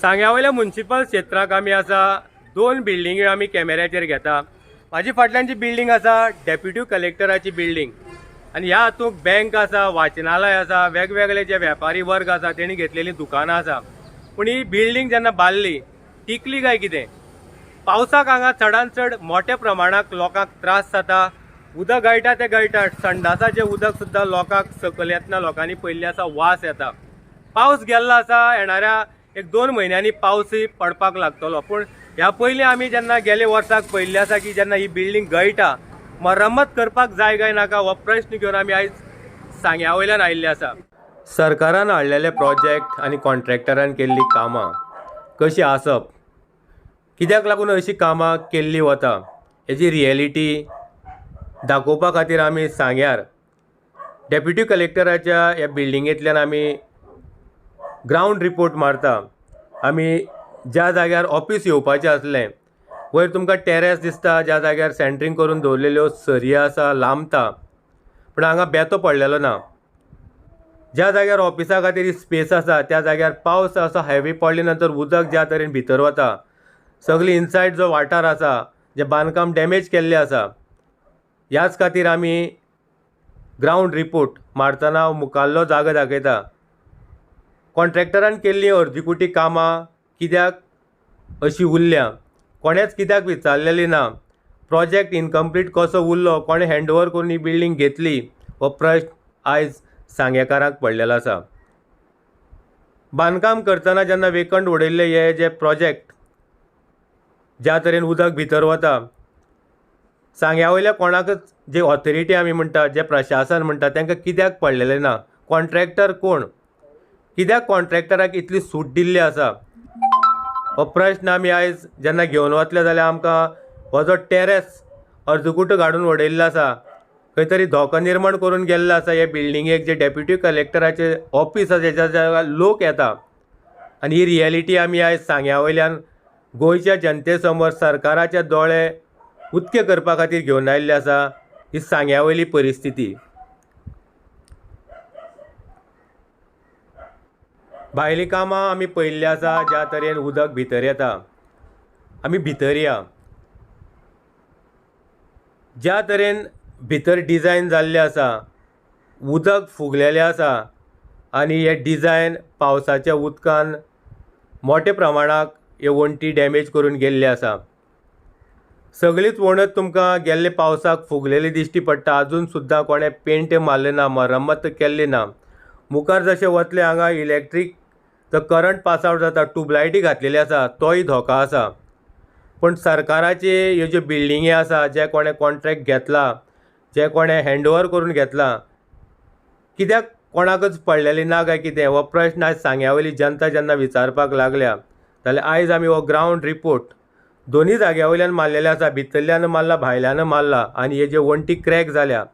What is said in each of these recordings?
सांग्यावयल्या municipal क्षेत्राक आमी आसा दोन बिल्डिंग्यो आमी कॅमेऱ्याचेर घेता। म्हाजी फाटल्यानची बिल्डिंग आसा डेप्युटी कलेक्टराची बिल्डिंग आनी ह्या हातूंत बँक आसा, वाचनालय आसा, वेगवेगळे जे वेपारी वर्ग आसा तेणी घेतलेली दुकानां आसा। पूण ही बिल्डिंग जेन्ना बांदली टिकली काय कितें? पावसाक हांगा चडांत चड मोठ्या प्रमाणात लोकांक त्रास जाता। उदक गळटा ते गळटा, संडासाचें उदक सुद्दां लोकांक सकयल येतना लोकांनी पयल्लें आसा वास येता। पावस गेल्लो आसा, येणाऱ्या एक 2 म्हयन्यांनी पावसय पडपाक लागतलो। पूण ह्या पयलीं आमी जेन्ना गेले वर्साक पयल्लें आसा की जेन्ना ही बिल्डिंग गळटा मरम्मत करपाक जाय काय नाका हो प्रश्न घेवन आमी आयज सांग्यावयल्यान आयिल्ले आसा। सरकारान हाडलेले प्रोजेक्ट आनी कॉन्ट्रॅक्टरान केल्ली कामां कशी आसप, कित्याक लागून अशी कामां केल्ली वता हेजी रियलिटी दाखोवपा खातीर आमी सांग्यार डेप्युटी कलेक्टराच्या ह्या बिल्डिंगेंतल्यान आमी ग्रावंड रिपोर्ट मारता। आमी ज्या जाग्यार ऑफिस येवपाचें आसलें वयर तुमकां टेरेस दिसता, ज्या जाग्यार सेंटरींग करून दवरलेल्यो सरयो आसा लांबता, पूण हांगा बेतो पडलेलो ना। ज्या जाग्यार ऑफिसा खातीर स्पेस आसा त्या जाग्यार पावस असो हेवी पडले नंतर उदक ज्या तरेन भितर वता, सगळी इनसायड जो वाठार आसा जे बांदकाम डॅमेज केल्लें आसा, ह्याच खातीर आमी ग्रावंड रिपोर्ट मारतना मुखाल्लो जागो दाखयता। कॉन्ट्रॅक्टरान केल्लीं अर्दी कामां कित्याक अशी उरल्या, कोणेच कित्याक विचारलेली ना। प्रोजेक्ट इनकम्प्लीट कसो उरलो, कोणे हँडओवर करून ही बिल्डिंग घेतली हो प्रश्न आयज सांगेकारांक पडलेलो आसा। बांदकाम करतना जेन्ना वेकंट उडयल्ले हे जे प्रोजेक्ट ज्या तरेन उदक भितर वता, सांग्यावयल्या कोणाकच जे ऑथॉरिटी आमी म्हणटा, जे प्रशासन म्हणटा तांकां कित्याक पडलेलें ना? कॉन्ट्रॅक्टर कोण? कित्याक कॉन्ट्रॅक्टराक इतली सूट दिल्ली आसा हो प्रश्न आमी आयज जेन्ना घेवन वतले जाल्यार आमकां हो जो टेरेस अर्दकुटो घालून उडयल्लो आसा, खंय तरी धोको निर्माण करून गेल्लो आसा हे बिल्डिंगेक, जे डेप्युटी कलेक्टराचें ऑफिस आसा ज्या जाग्यार लोक येता। आनी ही रियलिटी आमी आयज सांग्यावयल्यान गोंयच्या जनते समोर सरकाराचे दोळे उक्ते करपा खातीर घेवन आयिल्ले आसा। ही सांग्यावयली परिस्थिती। भायलीं कामां आमी पळयल्लीं आसा, ज्या तरेन उदक भितर येता। आमी भितर या, ज्या तरेन भितर डिजायन जाल्ले आसा, उदक फुगलेलें आसा आनी हे डिजायन पावसाच्या उदकान मोठ्या प्रमाणाक हे वण्टी डॅमेज करून गेल्ले आसा। सगळीच वणत तुमकां गेल्ले पावसाक फुगलेली दिश्टी पडटा। अजून सुद्दां कोणें पेंट मारले ना, मरम्मत केल्ली ना। मुखार जशें वतले हांगा इलेक्ट्रीक जो करंट पास आवट जाता, ट्यूबलायटी घातलेली आसा, तोय धोको आसा। पूण सरकाराचे ह्यो ज्यो बिल्डिंगे आसा, जे कोणें कॉन्ट्रॅक्ट घेतला, जे कोणें हँडओवर करून घेतला, कित्याक कोणाकच पडलेली ना काय कितें हो प्रश्न आयज सांग्यावयली जनता जेन्ना विचारपाक लागल्या जाल्यार आयज आमी हो ग्रावंड रिपोर्ट दोनी जाग्या वयल्यान मारलेले आसा। भितरल्यान मारला, भायल्यान मारला आनी हे जे वण्टी क्रॅक जाल्या।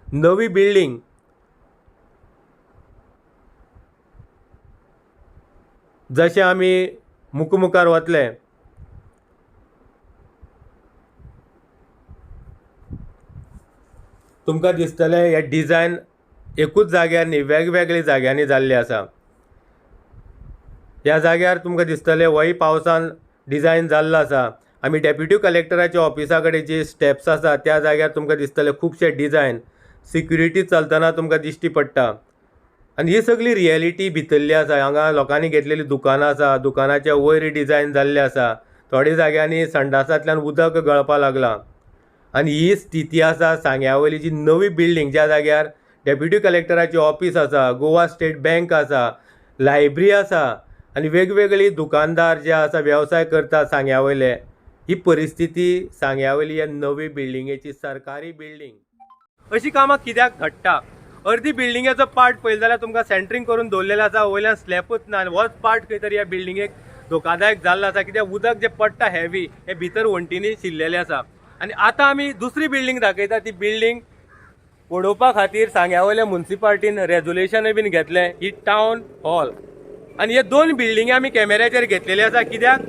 नवी बिल्डिंग जशें आमी मुखार वतले तुमकां दिसतलें हे डिजायन एकूच जाग्यार न्ही, वेगवेगळ्या जाग्यांनी जाल्ले आसा। ह्या जाग्यार तुमकां दिसतलें होय पावसान डिजायन जाल्लो आसा। आमी डेप्युटी कलेक्टराच्या ऑफिसा कडेन जे स्टेप्स आसा त्या जाग्यार तुमकां दिसतले खुबशे डिजायन सिक्युरिटी चलतना तुमकां दिश्टी पडटा। आनी ही सगळी रियलिटी भितरली आसा। हांगा लोकांनी घेतलेली दुकानां आसा, दुकानाच्या वयर डिजायन जाल्ले आसा। थोड्या जाग्यांनी संडासांतल्यान उदक गळपा लागलां आनी ही स्थिती आसा सांग्यावयली जी नवी बिल्डिंग, ज्या जाग्यार डेप्युटी कलेक्टराचें ऑफिस आसा, गोवा स्टेट बँक आसा, लायब्ररी आसा आनी वेगवेगळी दुकानदार जे आसा वेवसाय करता सांग्यावयले। ही परिस्थिती सांग्यावयली ह्या नवी बिल्डिंगेची, सरकारी बिल्डिंग। अशी कामां कित्याक घडटा? अर्दी बिल्डिंगेचो पार्ट पळयलो जाल्यार तुमकां सेंटरींग करून दवरलेलो आसा, वयल्यान स्लॅबूच ना आनी होच पार्ट खंय तरी ह्या बिल्डिंगेक धोकादायक जाल्लो आसा, कित्याक उदक जे पडटा हेवी हे भितर वण्टींनी शिरलेलें आसा। आनी आतां आमी दुसरी बिल्डिंग दाखयता। ती बिल्डिंग पळोवपा खातीर सांग्यावयल्या म्युनिसिपालिटीन रेजोल्युशनय बीन घेतलें, ही टावन हॉल। आनी हे दोन बिल्डिंगे आमी कॅमेऱ्याचेर घेतलेली आसा। कित्याक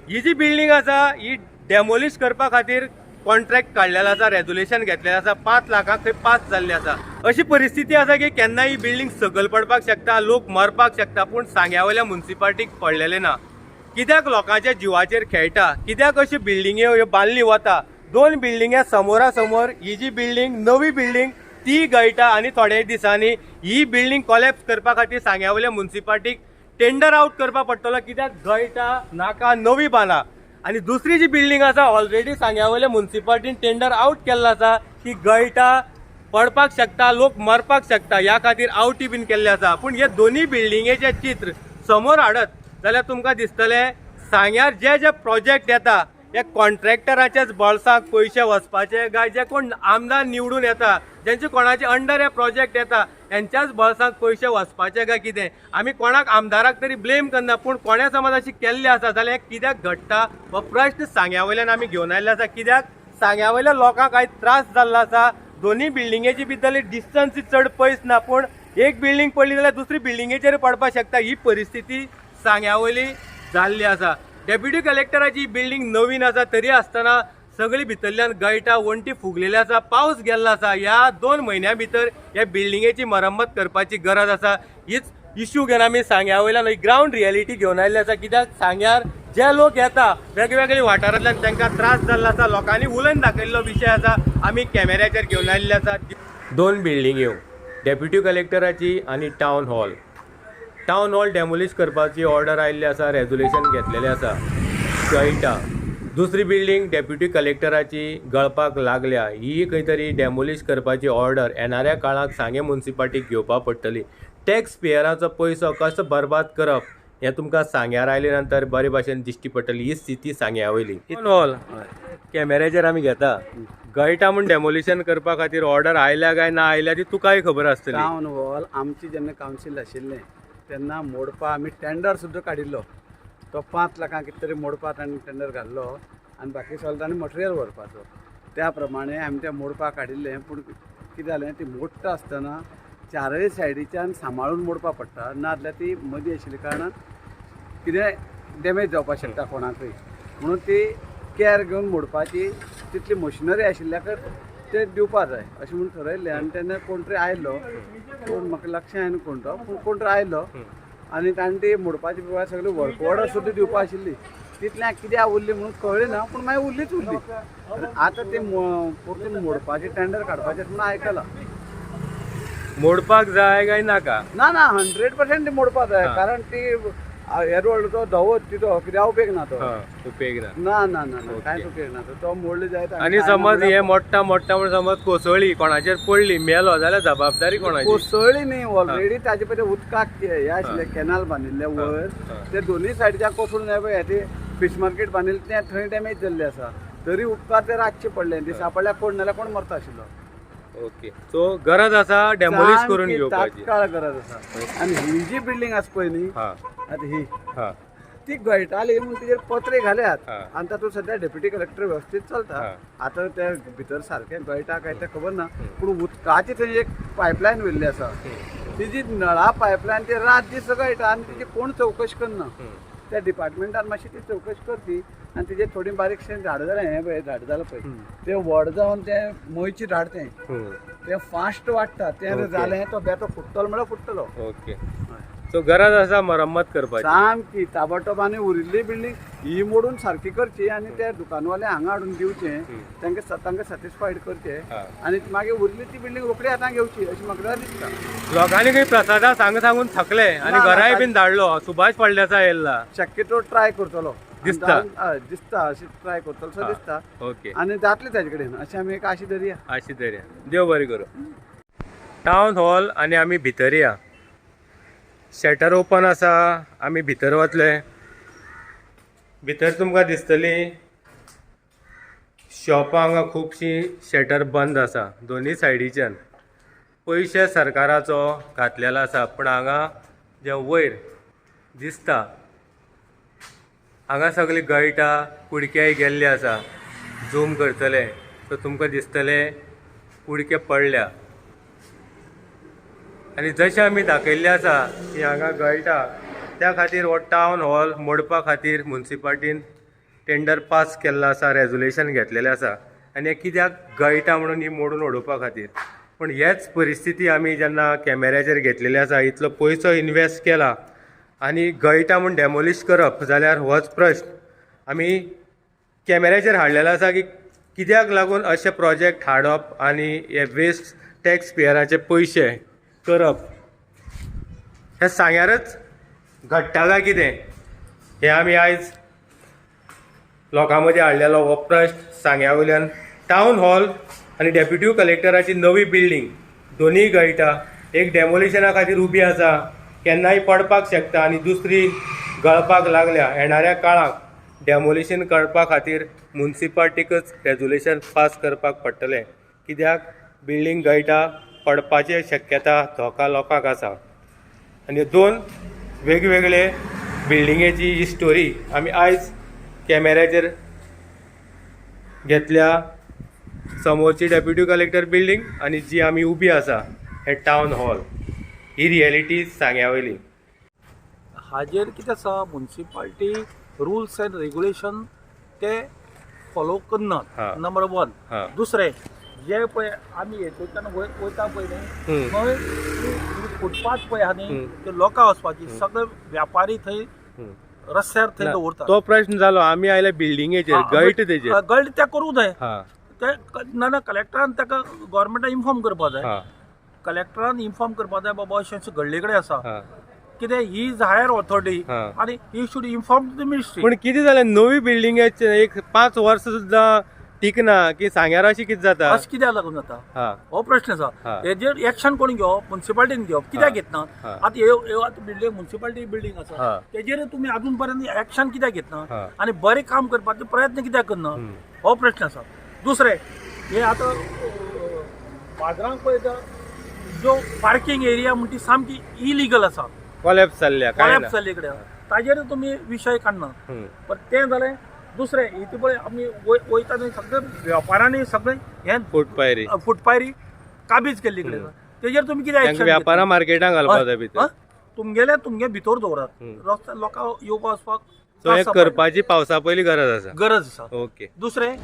ही जी बिल्डिंग आसा ही डेमोलिश करपा खातीर कॉन्ट्रॅक्ट काडलेलो आसा, रेजोल्युशन घेतलेलें आसा, 5 लाखांक थंय पास जाल्लें आसा। अशी परिस्थिती आसा की केन्नाय ही बिल्डिंग सकयल पडपाक शकता, लोक मरपाक शकता, पूण सांग्यावयल्या म्युनिसिपालिटीक पडलेलें ना। कित्याक लोकांच्या जिवाचेर खेळटा, कित्याक अशी बिल्डिंग्यो ह्यो बांदली वता. 2 बिल्डिंगे समोरासमोर, ही जी बिल्डिंग नवी बिल्डिंग ती गळटा आनी थोड्या दिसांनी ही बिल्डिंग कोलॅप्स करपा खातीर सांग्यावयल्या म्युन्सिपाल्टीक टेंडर आउट करपा पडटलो, कित्याक गळटा नाका नवी बांदा. आनी दुसरी जी बिल्डिंग आसा ऑलरेडी सांग्यावयल्या म्युन्सिपाल्टीन टेंडर आउट केल्लो आसा, ती गळटा, पडपाक शकता, लोक मरपाक शकता, ह्या खातीर आवटी बीन केल्ले आसा. पूण हे दोनी बिल्डिंगेचे चित्र समोर हाडत जाल्यार तुमकां दिसतलें सांग्यार जे जे प्रोजेक्ट येता हे कॉन्ट्रॅक्टराच्याच बॉल्साक पयशे वचपाचे काय जे कोण आमदार निवडून येता, जेंचे कोणाचे अंडर हे प्रोजेक्ट येता हेंच्याच बॉल्साक पयशे वचपाचे काय कितें. आमी कोणाक आमदाराक तरी ब्लेम करना, पूण कोणे समज अशी केल्ली आसा जाल्यार हे कित्याक घडटा हो प्रश्न सांग्या वयल्यान आमी घेवन आयल्ले आसा. कित्याक सांग्या वयल्या लोकांक आयज त्रास जाल्लो आसा. दोनी बिल्डिंगेची भितरली डिस्टन्स चड पयस ना, पूण एक बिल्डिंग पडली जाल्यार दुसरी बिल्डिंगेचेर पडपाक शकता. ही परिस्थिती सांग्या वयली जाल्ली आसा. डेप्युटी कलेक्टराची बिल्डिंग नवीन आसा तरी आसतना सगळी भितरल्यान गळटा, वण्टी फुगलेली आसा, पावस गेल्लो आसा. ह्या 2 म्हयन्या भितर ह्या बिल्डिंगेची मरम्मत करपाची गरज आसा. हीच इश्यू घेवन आमी सांग्या वयल्यान ग्रावंड रियलिटी घेवन आयिल्ले आसा. कित्याक सांग्यार जे लोक येता वेगवेगळ्या वाठारांतल्यान तांकां त्रास जाल्लो आसा, लोकांनी उलयन दाखयल्लो विशय आसा, आमी कॅमेऱ्याचेर घेवन आयिल्ले आसा. 2 बिल्डिंग्यो डेप्युटी कलेक्टराची आनी town hall. Town hall demolish करपाची ऑर्डर आयिल्ली आसा, रेजोल्युशन घेतलेलें आसा, गळटा. दुसरी बिल्डिंग डेप्युटी कलेक्टराची गळपाक लागल्या, ही खंय तरी डेमोलिश करपाची ऑर्डर येणाऱ्या काळाक सांगे म्युन्सिपाल्टीक घेवपाक पडटली. टॅक्स पेयराचो पयसो कसो बरबाद करप हें तुमकां सांग्यार आयले नंतर बरे भाशेन दिश्टी पडटली. ही स्थिती सांग्या वयली. टावन हॉल कॅमेऱ्याचेर आमी घेता, गळटा म्हूण डेमोलिशन करपा खातीर ऑर्डर आयल्या काय ना आयल्या ती तुकाय खबर आसतली. टावन हॉल आमची जेन्ना कावन्सील आशिल्लें तेन्ना मोडपा आमी टेंडर सुद्दां काडिल्लो. तो 5 लाखांक कितें तरी मोडपाक ताणें टेंडर घाल्लो आनी बाकी सगळें ताणें मटेरियल व्हरपाचो. त्या प्रमाणे आमी तें मोडपाक काडिल्लें. पूण कितें जालें, ती मोडटा आसतना चारय सायडीच्यान सांबाळून मोडपा पडटा, नाजाल्यार ती मदीं आशिल्ल्या कारणान कितें डॅमेज जावपाक शकता कोणाकय. म्हणून ती कॅर घेवन मोडपाची तितली मशिनरी आशिल्ल्याक ते दिवपा जाय अशें म्हणून थरयल्लें. आनी तेन्ना कोण तरी आयलो, कोण म्हाका लक्षांत येना कोण तो, पूण कोण तरी आयलो आनी ताणें ती मोडपाची सगळी वर्क ऑर्डर सुद्दां दिवपा आशिल्ली. तितल्याक कित्याक उरली म्हणून कळ्ळें ना, पूण मागीर उरलीच उरली. आतां ती परतून मोडपाची टेंडर काडपाचें म्हणून आयकलां. मोडपाक जाय काय नाका? ना ना 100% ती मोडपाक जाय, कारण ती एरोल्ड तो धवत तिथो कित्याक उपेग ना तो. उपेग ना. ना ना ना ना कांयच उपेग ना तो मोडली जाय. आनी समज हे मोडटा मोडटा म्हणून समज कोसळ्ळी कोणाचेर पडली मेलो जाल्यार जबाबदारी कोणाची? कोसळ्ळी न्ही, ऑलरेडी ताजे पयलीं उदकाक हे आशिल्ले कॅनाल बांदिल्ले वयर, ते दोनूय सायडीच्यान कोसळून जाय ते फिश मार्केट बांदिल्लें तें थंय डॅमेज जाल्लें आसा. तरी उदकाक ते रातचें पडलें, ती सापडल्यार कोण नाल्यार कोण मरता आशिल्लो. ओके, सो गरज आसा डेमोलिश करून घेवपाची. तात्काळ गरज आसा. आनी ही जी बिल्डींग आसा पळय न्ही, आतां ही ती गळटाली म्हणून तिचेर पत्रे घाल्यात आनी तातूंत सद्या डेप्युटी कलेक्टर वेवस्थीत चलता. आतां ते भितर सारकें गळटा काय तें खबर ना, पूण उदकाची थंय एक पायपलायन व्हेल्ली आसा. ती जी नळा पायपलायन ती रात दीस गळटा आनी तिची कोण चवकशी करना. त्या डिपार्टमेंटान मातशी ती चवकशी करची आनी तिजे थोडी बारीकशें झाड जालें. हें पळय झाड जालां पळय तें व्हड जावन तें मोयचें झाड तें फास्ट वाडटा. तें जालें तो बेतो फुट्टलो म्हळ्यार फुट्टलो. ओके, सो गरज आसा मरम्मत करपाची सामकी. ताबडतोब आनी उरिल्ली बिल्डींग ही मोडून सारकी करची आनी ते दुकानवाले हांगा हाडून दिवचें, तांकां सॅटिस्फायड करचें आनी मागीर उरिल्ली ती बिल्डींग रोखडी आतां घेवची अशें म्हाका दिसता. लोकांनी खंय प्रसादा सांगून थकले आनी घराय बीन धाडलो. सुभाष फळदेसाय येयला, शक्यतो ट्राय करतलो दिसता अशी ट्राय करतलो दिसता. ओके, आनी जातलें ताजे कडेन अशें आमी एक आशी धरया. अशी तरी देव बरें करूं. टावन हॉल आनी आमी भितर या. शटर ओपन आसा, आमी भितर वतले. भितर तुमकां दिसतली शॉपां हांगा खुबशीं शटर बंद आसा दोनी सायडीच्यान. पयशे सरकाराचो घातलेलो आसा, पूण हांगा जे वयर दिसता हांगा सगळी गळटा, कुडक्याय गेल्ले आसा. झूम करतले सो तुमकां दिसतले कुडके पडल्या. आनी जशें आमी दाखयल्लें आसा की हांगा गळटा, त्या खातीर हो टावन हॉल मोडपा खातीर म्युन्सिपाल्टीन टेंडर पास केल्लो आसा, रेजोल्युशन घेतलेलें आसा. आनी हें कित्याक गळटा म्हणून ही मोडून उडोवपा खातीर. पूण हेच परिस्थिती आमी जेन्ना कॅमेऱ्याचेर घेतलेली आसा, इतलो पयसो इन्वेस्ट केला आनी गळटा म्हूण डॅमोलिश करप जाल्यार होच प्रश्न आमी कॅमेऱ्याचेर हाडलेलो आसा की कित्याक लागून अशे प्रोजेक्ट हाडप आनी हे वेस्ट टॅक्स पेयराचे पयशे करप हे सांग्यारच घडटा काय कितें हे आमी आयज लोकां मदीं हाडलेलो हो प्रश्न सांग्या वयल्यान टावन हॉल आनी डेप्युटी कलेक्टराची नवी बिल्डींग दोनीय गळटा एक डेमोलिशना खातीर उबी आसा केन्नाय पडपाक शकता आनी दुसरी गळपाक लागल्या येणाऱ्या काळाक डेमोलिशन करपा खातीर मुन्सिपाल्टीकच रेजोल्युशन पास करपाक पडटलें कित्याक बिल्डींग गळटा पडपाची शक्यता धोका लोकांक आसा आनी दोन वेगवेगळे बिल्डिंगेची ही स्टोरी आमी आयज कॅमेऱ्याचेर घेतल्या समोरची डेप्युटी कलेक्टर बिल्डींग आनी जी आमी उबी आसा हे टावन हॉल ही रियलिटी सांग्या वयली हाजेर कितें आसा मुन्सिपाल्टी रुल्स एंड रेग्युलेशन ते फॉलो हा. करनात नंबर वन हा. दुसरें जे पळय आमी हेतूंतल्यान वयता पळय न्ही थंय फुटपाथ पळय आहा न्ही ते लोकां वचपाची सगळे व्यापारी थंय रस्त्यार थंय ना, दवरतात तो प्रश्न जालो आमी आयल्या बिल्डिंगेचेर गळट तेजेर गळट ते करूं जाय हा ते ना कलेक्टरान ताका गव्हर्मेंटान इन्फॉर्म करपा जाय हा कलेक्टरान इन्फॉर्म करपा जाय बाबा अशें अशें घडले कडेन आसा हा कितें ही इज हायर ऑथॉरिटी हा. आनी ही should inform to the ministry पूण कितें जालें नवी बिल्डिंगेचे एक 5 वर्सां सुद्दां टिकना की सांग्यार अशें कितें जाता अशें कित्याक लागून जाता हा हो प्रश्न हा. आसा हेजेर एक्शन कोणी घेवप मुन्सिपाल्टीन घेवप कित्याक घेतना हा. आतां ह्यो आतां बिल्डींग मुन्सिपाल्टी बिल्डींग हा. आसा तेजेर तुमी अजून पर्यंत एक्शन कित्याक घेतना हा. आनी बरें काम करपाचे प्रयत्न कित्याक करना हो प्रश्न आसा दुसरें हे आतां बाजारांक पळयता ज्यो पार्किंग एरिया म्हणटी सामकी इलिगल आसा कॉलेप्स जाल्ल्या काय कॉलेप्स ना जाल्ले कडेन ताजेर तुमी विशय काडना हम्म. पण तें जालें दुसरें इथे पळय आमी वयता न्ही सगळे वेपाऱ्यांनी सगळे हे फुटपायरी फुटपायरी काबीज केल्ली कडेन तेजेर तुमी कितें तांकां व्यापारा मार्केटांत घालपा जाय भितर तुमगे भितर दवरात रस्त्यार लोकां येवपा वचपाक सो हे त्रास जावपाक करपाची पावसा पयलीं गरज आसा गरज आसा ओके दुसरें